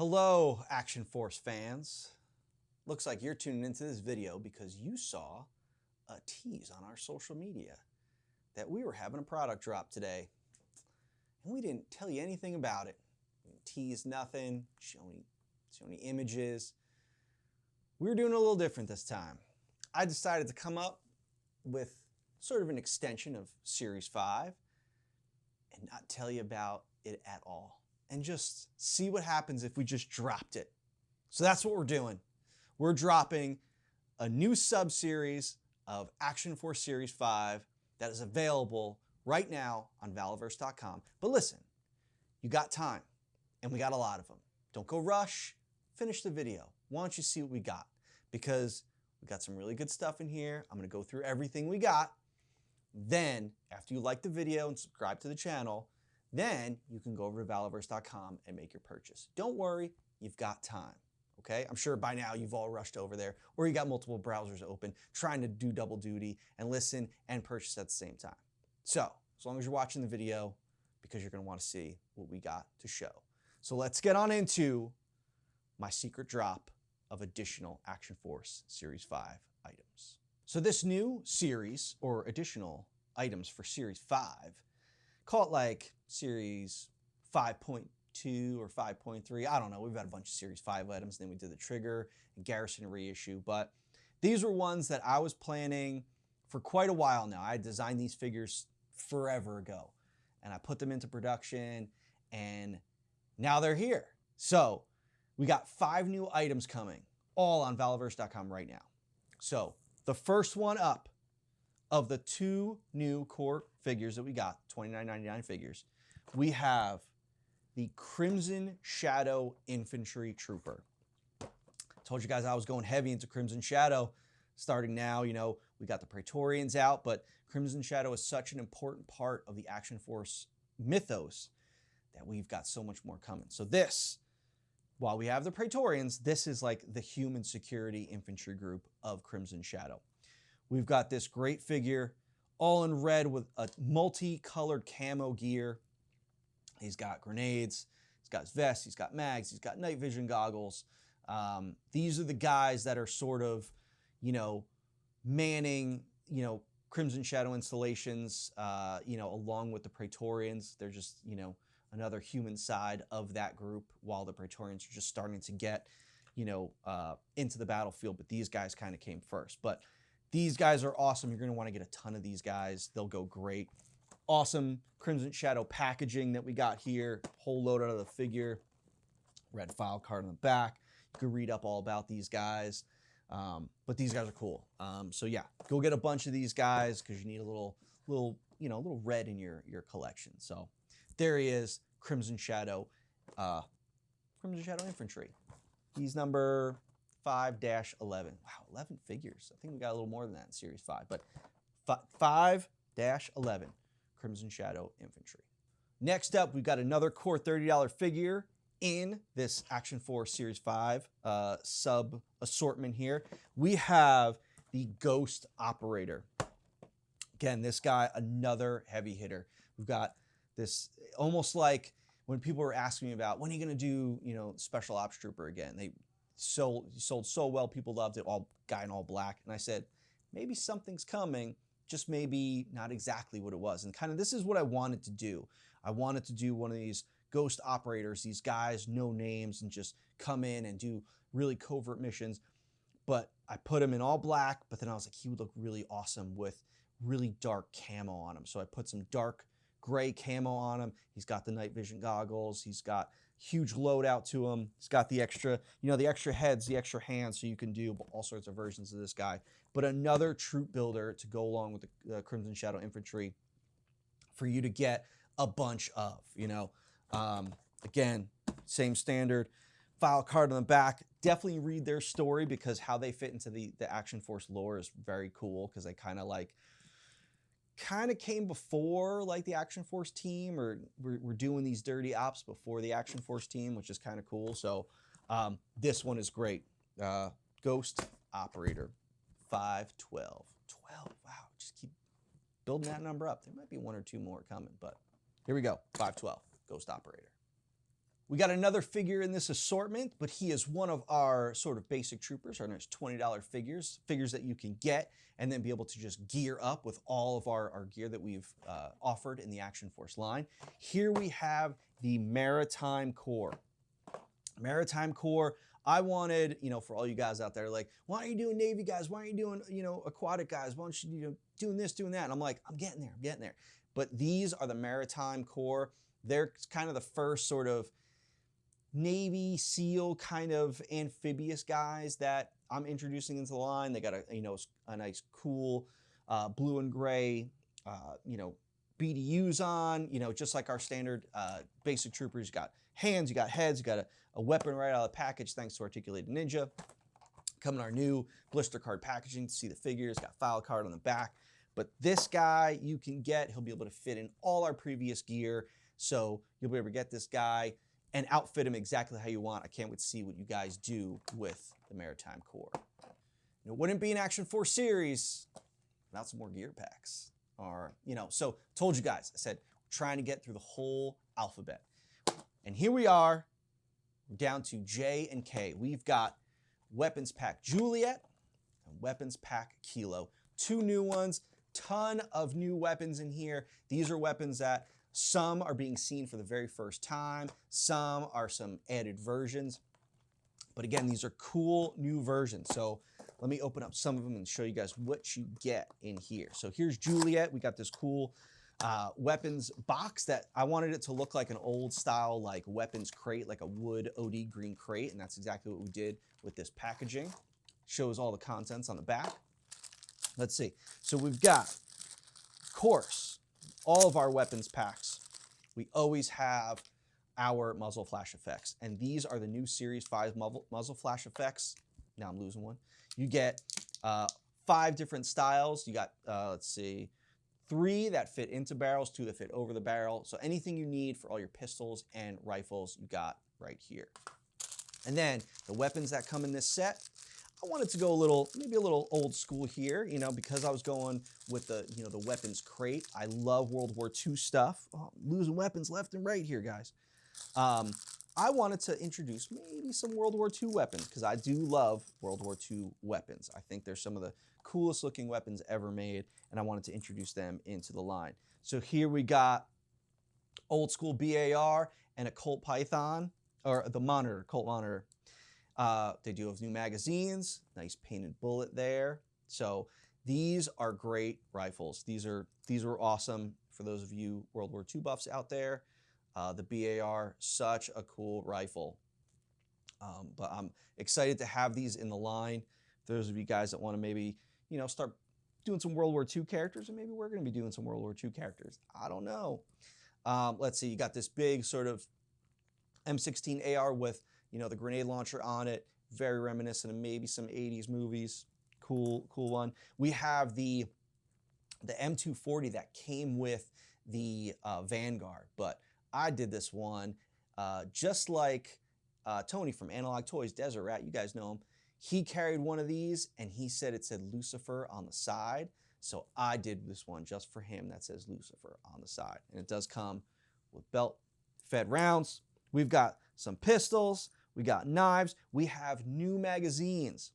Hello, Action Force fans. Looks like you're tuning into this video because you saw a tease on our social media that we were having a product drop today. And we didn't tell you anything about it. We didn't tease nothing, show any images. We were doing a little different this time. I decided to come up with sort of an extension of Series 5 and not tell you about it at all. And just see what happens if we just dropped it. So that's what we're doing. We're dropping a new sub-series of Action Force Series 5 that is available right now on Valaverse.com. But listen, you got time, and we got a lot of them. Don't go rush, finish the video. Why don't you see what we got? Because we got some really good stuff in here. I'm gonna go through everything we got. Then, after you like the video and subscribe to the channel, then you can go over to Valaverse.com and make your purchase. Don't worry, you've got time, okay? I'm sure by now you've all rushed over there, or you got multiple browsers open, trying to do double duty and listen and purchase at the same time. So, as long as you're watching the video, because you're gonna wanna see what we got to show. So let's get on into my secret drop of additional Action Force Series 5 items. So this new series, or additional items for Series 5, call it like Series 5.2 or 5.3. I don't know. We've got a bunch of Series 5 items. Then we did the Trigger and Garrison reissue. But these were ones that I was planning for quite a while now. I designed these figures forever ago. And I put them into production. And now they're here. So we got 5 new items coming, all on Valaverse.com right now. So the first one up of the 2 new core figures that we got, $29.99 figures, we have the Crimson Shadow Infantry Trooper. Told you guys I was going heavy into Crimson Shadow. Starting now, you know, we got the Praetorians out, but Crimson Shadow is such an important part of the Action Force mythos that we've got so much more coming. So this, while we have the Praetorians, this is like the human security infantry group of Crimson Shadow. We've got this great figure, all in red with a multicolored camo gear. He's got grenades, he's got his vest, he's got mags, he's got night vision goggles. These are the guys that are sort of, you know, manning, you know, Crimson Shadow installations, you know, along with the Praetorians. They're just, you know, another human side of that group, while the Praetorians are just starting to get, you know, into the battlefield. But these guys kind of came first. But these guys are awesome. You're going to want to get a ton of these guys. They'll go great. Awesome Crimson Shadow packaging that we got here. Whole load out of the figure. Red file card on the back. You can read up all about these guys. But these guys are cool. So yeah, go get a bunch of these guys because you need a little, you know, a little red in your collection. So there he is, Crimson Shadow Infantry. He's number 5-11. Wow, 11 figures. I think we got a little more than that in Series 5, but 5-11, Crimson Shadow Infantry. Next up, we've got another core $30 figure in this Action Force Series 5 sub assortment here. We have the Ghost Operator. Again, this guy, another heavy hitter. We've got this almost like when people were asking me about when are you going to do, you know, Special Ops Trooper again. They sold so well, people loved it, all guy in all black. And I said, maybe something's coming, just maybe not exactly what it was. And kind of this is what I wanted to do. I wanted to do one of these Ghost Operators, these guys, no names, and just come in and do really covert missions. But I put him in all black, but then I was like, he would look really awesome with really dark camo on him. So I put some dark gray camo on him. He's got the night vision goggles. He's got huge loadout to him. He's got the extra, you know, the extra heads, the extra hands, so you can do all sorts of versions of this guy. But another troop builder to go along with the Crimson Shadow Infantry for you to get a bunch of, you know. Again, same standard. File card on the back. Definitely read their story because how they fit into the Action Force lore is very cool because they kind of came before like the Action Force team, or we're doing these dirty ops before the Action Force team, which is kind of cool. So this one is great. Ghost Operator, 512. 12, wow, just keep building that number up. There might be 1 or 2 more coming, but here we go, 512, Ghost Operator. We got another figure in this assortment, but he is one of our sort of basic troopers, our nice $20 figures that you can get and then be able to just gear up with all of our gear that we've offered in the Action Force line. Here we have the Maritime Corps. Maritime Corps, I wanted, for all you guys out there, like, why aren't you doing Navy guys? Why aren't you doing, aquatic guys? Why aren't you, doing this, doing that? And I'm like, I'm getting there. But these are the Maritime Corps. They're kind of the first sort of Navy SEAL kind of amphibious guys that I'm introducing into the line. They got a nice cool blue and gray, BDUs on, just like our standard basic troopers. You got hands, you got heads, you got a weapon right out of the package thanks to Articulated Ninja. Coming our new blister card packaging to see the figures, got file card on the back. But this guy you can get, he'll be able to fit in all our previous gear. So you'll be able to get this guy and outfit him exactly how you want. I can't wait to see what you guys do with the Maritime Corps. It wouldn't be an Action Force series without some more gear packs. Or, so told you guys, I said, trying to get through the whole alphabet. And here we are, down to J and K. We've got Weapons Pack Juliet and Weapons Pack Kilo. 2 new ones, ton of new weapons in here. These are weapons that some are being seen for the very first time. Some are some added versions. But again, these are cool new versions. So let me open up some of them and show you guys what you get in here. So here's Juliet. We got this cool weapons box that I wanted it to look like an old style like weapons crate, like a wood OD green crate. And that's exactly what we did with this packaging. Shows all the contents on the back. Let's see. So we've got, of course, all of our weapons packs. We always have our muzzle flash effects. And these are the new Series 5 muzzle flash effects. Now I'm losing one. You get 5 different styles. You got, let's see, 3 that fit into barrels, 2 that fit over the barrel. So anything you need for all your pistols and rifles, you got right here. And then the weapons that come in this set, I wanted to go maybe a little old school here, because I was going with the, the weapons crate. I love World War II stuff. Oh, I'm losing weapons left and right here, guys. I wanted to introduce maybe some World War II weapons because I do love World War II weapons. I think they're some of the coolest looking weapons ever made, and I wanted to introduce them into the line. So here we got old school BAR and a Colt Python, or the Monitor, Colt Monitor. They do have new magazines, nice painted bullet there. So these are great rifles. These are awesome for those of you World War II buffs out there. The BAR, such a cool rifle. But I'm excited to have these in the line. For those of you guys that want to maybe, start doing some World War II characters, and maybe we're going to be doing some World War II characters. I don't know. Let's see, you got this big sort of M16 AR with, the grenade launcher on it. Very reminiscent of maybe some 80s movies. Cool one. We have the M240 that came with the Vanguard, but I did this one just like Tony from Analog Toys, Desert Rat, you guys know him. He carried one of these and he said it said Lucifer on the side. So I did this one just for him that says Lucifer on the side. And it does come with belt fed rounds. We've got some pistols. We got knives. We have new magazines.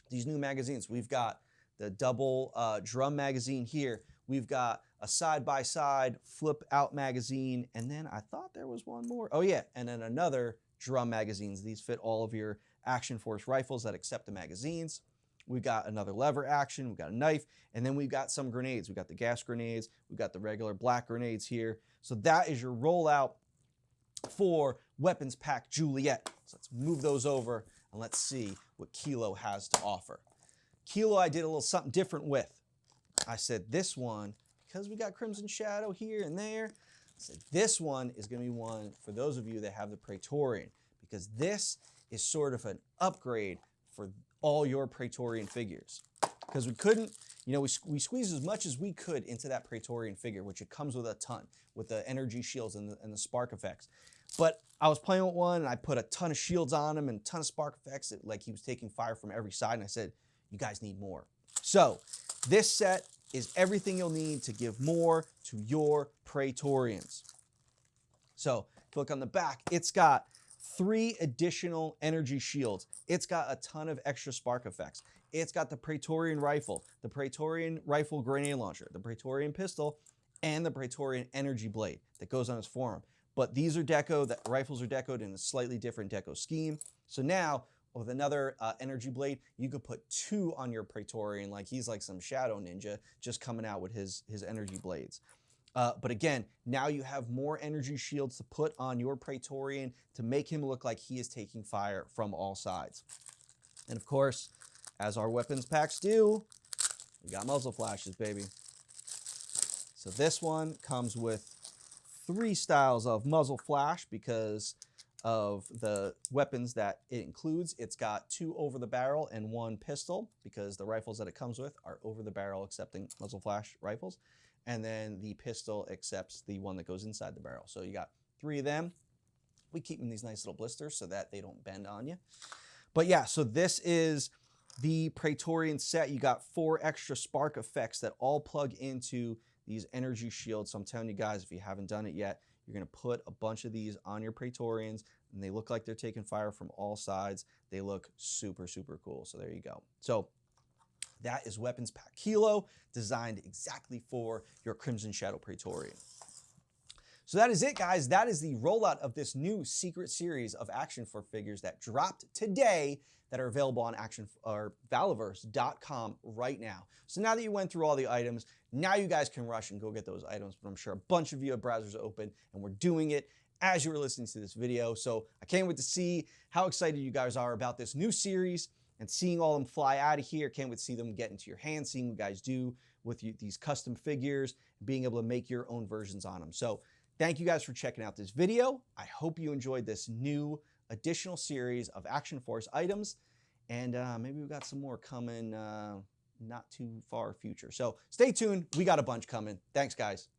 These new magazines, we've got the double drum magazine here. We've got a side-by-side flip-out magazine, and then I thought there was one more. Oh yeah, and then another drum magazines. These fit all of your Action Force rifles that accept the magazines. We've got another lever action, we've got a knife, and then we've got some grenades. We've got the gas grenades, we've got the regular black grenades here. So that is your rollout for Weapons Pack Juliet. So let's move those over and let's see what Kilo has to offer. Kilo I did a little something different with. I said this one, because we got Crimson Shadow here and there, I said this one is going to be one for those of you that have the Praetorian, because this is sort of an upgrade for all your Praetorian figures. Because we couldn't, we squeezed as much as we could into that Praetorian figure, which it comes with a ton, with the energy shields and the spark effects. But I was playing with one and I put a ton of shields on him and a ton of spark effects, like he was taking fire from every side, and I said, you guys need more. So this set is everything you'll need to give more to your Praetorians. So If you look on the back, it's got 3 additional energy shields. It's got a ton of extra spark effects. It's got the Praetorian rifle, the Praetorian rifle grenade launcher, the Praetorian pistol, and the Praetorian energy blade that goes on his forearm. But these are deco, the rifles are decoed in a slightly different deco scheme. So now, with another energy blade, you could put 2 on your Praetorian, like he's like some shadow ninja just coming out with his energy blades. But again, now you have more energy shields to put on your Praetorian to make him look like he is taking fire from all sides. And of course, as our weapons packs do, we got muzzle flashes, baby. So this one comes with 3 styles of muzzle flash because of the weapons that it includes. It's got 2 over the barrel and 1 pistol because the rifles that it comes with are over the barrel accepting muzzle flash rifles. And then the pistol accepts the one that goes inside the barrel. So you got 3 of them. We keep them in these nice little blisters so that they don't bend on you. But yeah, so this is the Praetorian set. You got 4 extra spark effects that all plug into these energy shields. So I'm telling you guys, if you haven't done it yet, you're gonna put a bunch of these on your Praetorians and they look like they're taking fire from all sides. They look super, super cool. So there you go. So that is Weapons Pack Kilo, designed exactly for your Crimson Shadow Praetorian. So that is it, guys. That is the rollout of this new secret series of Action Force figures that dropped today that are available on Valaverse.com right now. So now that you went through all the items, now you guys can rush and go get those items. But I'm sure a bunch of you have browsers open, and we're doing it as you were listening to this video. So I can't wait to see how excited you guys are about this new series and seeing all them fly out of here. Can't wait to see them get into your hands, seeing what you guys do with these custom figures, being able to make your own versions on them. So thank you guys for checking out this video. I hope you enjoyed this new additional series of Action Force items. And maybe we've got some more coming not too far future. So stay tuned. We got a bunch coming. Thanks, guys.